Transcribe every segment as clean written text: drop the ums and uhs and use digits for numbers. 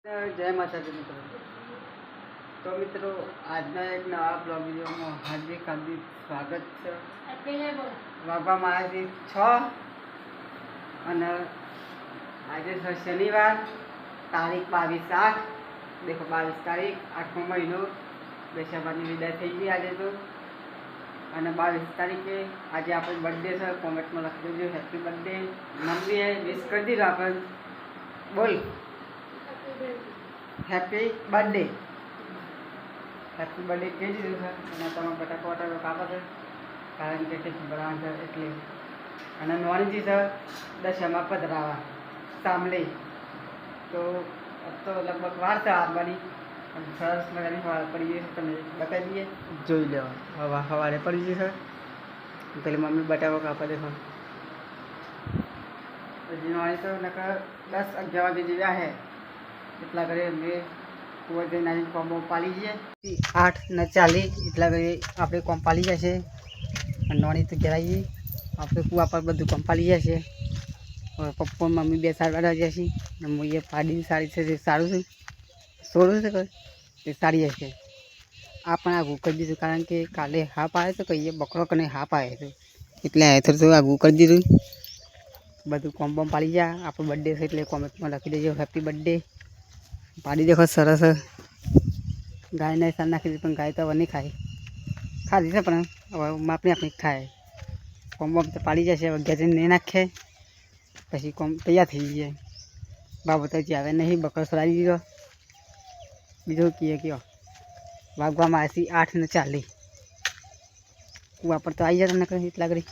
જય માતાજી મિત્રો. તો મિત્રો આજના એક નવા બ્લોગ વિડીયોમાં હાર્દિક સ્વાગત છે. વાગવામાં આજે 6 અને આજે છે શનિવાર, તારીખ 22/8. દેખો 22 તારીખ 8મો મહિનો બેસાવાની વિદાય થઈ ગઈ આજે તો. અને 22 તારીખે આજે આપણે બર્થડે છે. કોમેન્ટમાં લખી દેજો હેપી બર્થડે. મમ્મીએ વિશ કરી દીધું આપણે. બોલ હેપી બર્થડે. હેપી બર્થડે કહી દીધું છે. અને તમે બટાકા વટાકો કાપો છો કારણ કે ટિફિન બનાવવાનું છે એટલે. અને નોનજી છે દશામાં પધરાવા સાંભળી તો લગભગ વાર છે આવવાની. સરસ મજાની વાર પડી ગઈ છે, તમે બતાવી દઈએ જોઈ લેવા. સવારે પડી ગઈ છે. પેલી મમ્મી બટાકો કાપા દેખો. હજી નોની તો નકર 10-11 વાગે જેવા છે એટલા ઘરે અમે કુવા જઈને આવી કોમ પાલી જઈએ. 8:40 એટલા ઘરે આપણે કોમ પાલી જશે. અને નોની તો ઘેર આવીએ આપણે કુવા પર બધું કોમ પાલી જશે. પપ્પા મમ્મી બે સારવાર જશે. અને હું એ પાડીની સાડી છે જે સારું છે સોરું છે તે સારી હશે. આ પણ આગું કરી દીધું કારણ કે કાલે હાપ આવે તો કહીએ બકરો કને હાપ આવે છે એટલે હેથર તો આગું કરી દીધું. બધું કોમ બોમ પાડી જાય. આપણો બર્થડે છે એટલે કોમેન્ટમાં લખી દેજો હેપી બર્થડે. પાડી દેખો સરસ. ગાયને સાર નાખી દીધી પણ ગાય તો હવે નહીં ખાય. ખાધી છે પણ હવે આપણી ખાય. કોમ બોમ તો પાડી જશે. હવે ઘેર નહીં નાખે પછી કોમ તૈયાર થઈ જાય. બાબત હજી આવે નહીં. બકરો સરાવી દીધો. બીજું કયો વાગવામાં આવશે 8:40. કુવા પર તો આવી જાય તમને કહી એટલા કરી.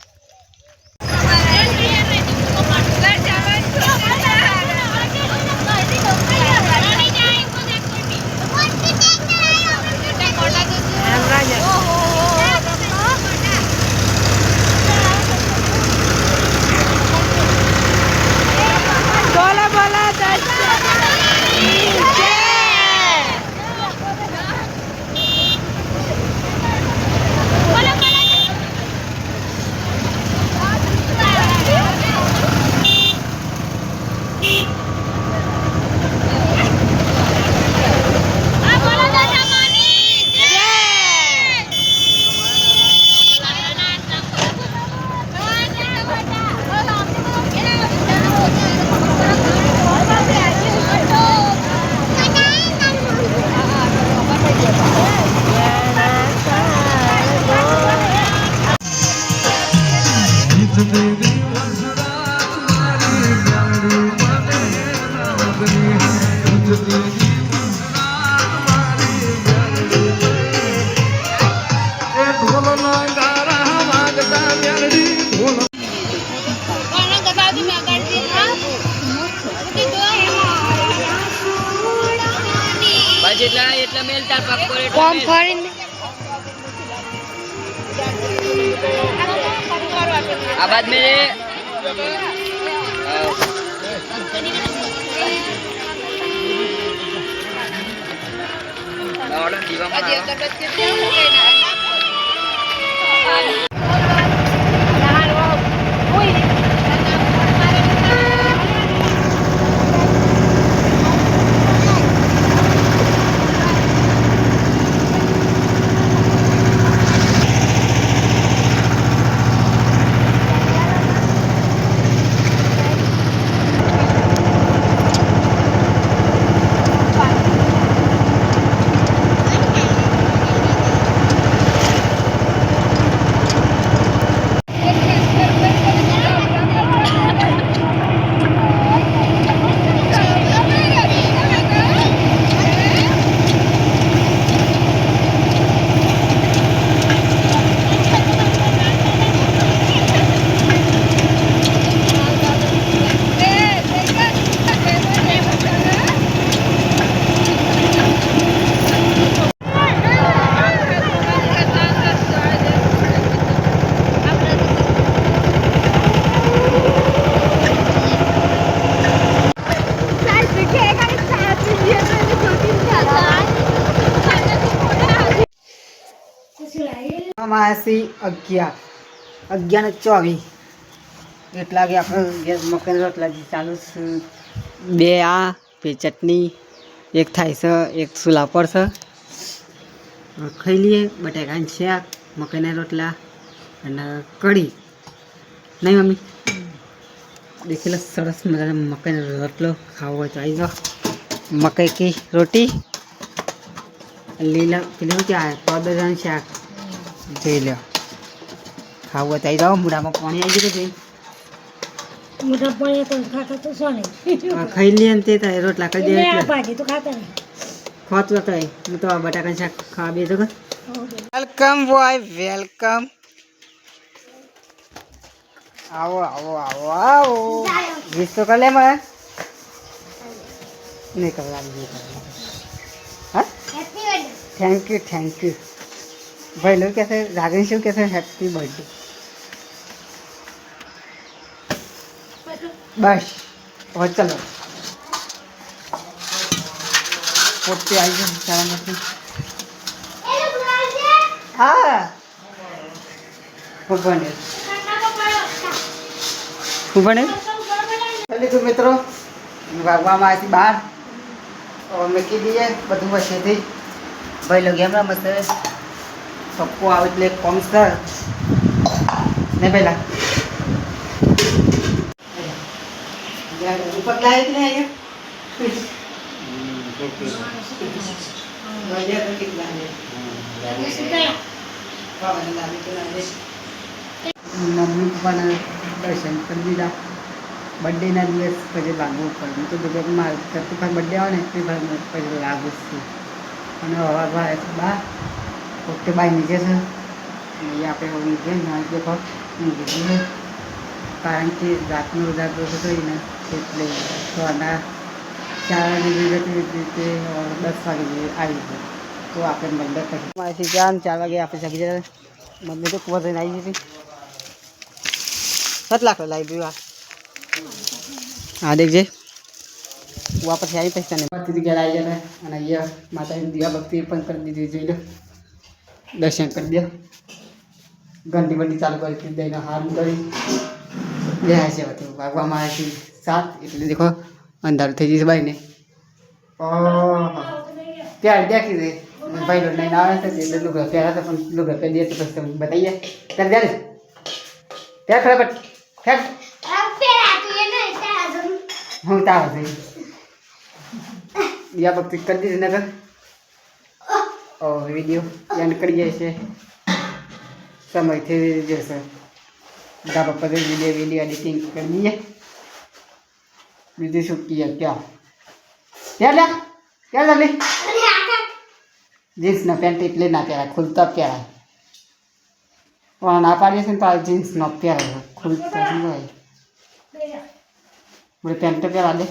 કોમ ફરીને आबाद में માસી 11:24 એટલા કે આપણે ગેસ મકાઈ રોટલા ચાલુ છે. 2 આ પછી ચટણી એક થાય છે, એક ચૂલા પર છે. ખાઈ લઈએ. બટાકાનું શાક, મકાઈના રોટલા અને કઢી. નહીં મમ્મી? દેખેલો સરસ મજાનો મકાઈનો રોટલો ખાવો હોય તો આવી જાઓ. મકાઈ કી રોટી, લીલા પેલું શું કહેવાય પાવડરનું શાક. જોઈ લો. ખાવું હોય તો આવી જાઓ. મૂડામાં પાણી આવી ગયું. મોટા પાણી તો ખાતા તો શું નહીં. ખાઈ લઈએ ને તે રોટલા કરી દે. ભાજી તો ખાતા નહીં. ખોતું હતો હું તો બટાકાનું શાક ખાવા બે તો. Welcome boy, welcome. આવો આવો આવો આવો. વિશ તો કર લે મને. નહીં કરવા હા, થેન્ક યુ ભાઈ. લોકો કહેશે રાગણી શું કહેશે હેપી બર્થડે. બસ હવે ચલો પોતે આવી જાય સારામાંથી. હા ખૂબ બને લીધું મિત્રો. વાગવામાં આવી બહાર મૂકી દઈએ બધું વચ્ચેથી. ભાઈ લોકો એમ રમત સપ્પો આવે એટલે કોમ સર ને પહેલા પગલા ને મમ્મી પપ્પાના દર્શન કરી દીધા. બર્થડેના દિવસ પછી લાગવું પડે. હું તો બધું મારે 35 બર્થડે આવે ને એ પછી લાગુ છું. અને હવા ભાઈ બા ઓકે બાય નીચે છે. અહીંયા આપણે નીચે નાખીએ પગ નીકળી છે. કારણ કે રાતનો ઉજાગરો થતો હોય ને એટલે સવારના 4 વાગે જતી રીતે 10 વાગે આવી જાય તો આપણે મંડળ કરી મારાથી 4 વાગે આપણે જગી જાય. મમ્મી તો કુવા જઈને આવી જતી. 7 લાખ લાવી આ હા દેખજે. વાપસ આવી પૈસા ને ઘેર આવી જાય. અને અહીંયા માતાની દીવા ભક્તિ પણ કરી દીધી. જોઈ લો દર્શન કરી દો. ઘંટી બંટી ચાલુ કરી દઈને હાર કરી બે છે. બધું ભાગવામાં આવે છે 7 એટલે દેખો અંધારું થઈ જશે ભાઈ ને. ત્યારે દેખી દે ભાઈ નહીં આવે છે એટલે લુગડા પહેરા છે પણ લુગડા પહેરી દે તો પછી તમે બતાવીએ ત્યારે ત્યારે ત્યાં ખરાબ ખેડ હું તાવ થઈ દિયા ભક્તિ કરી દીધી નગર. વિડીયો એન્ડ કરી જાય છે. સમય થઈ જશે. ધાબા પર વિડીયો એડિટિંગ કરી દઈએ. બીજું શું કહીએ ક્યાં ત્યાં લે ક્યાં જલ્દી. જીન્સના પેન્ટ એટલે ના પહેરાય, ખુલતા પહેરાય. પણ ના પાડીએ છે ને તો આ જીન્સ ન પહેરાય, ખુલતા શું હોય. મને પેન્ટ પહેરા દે.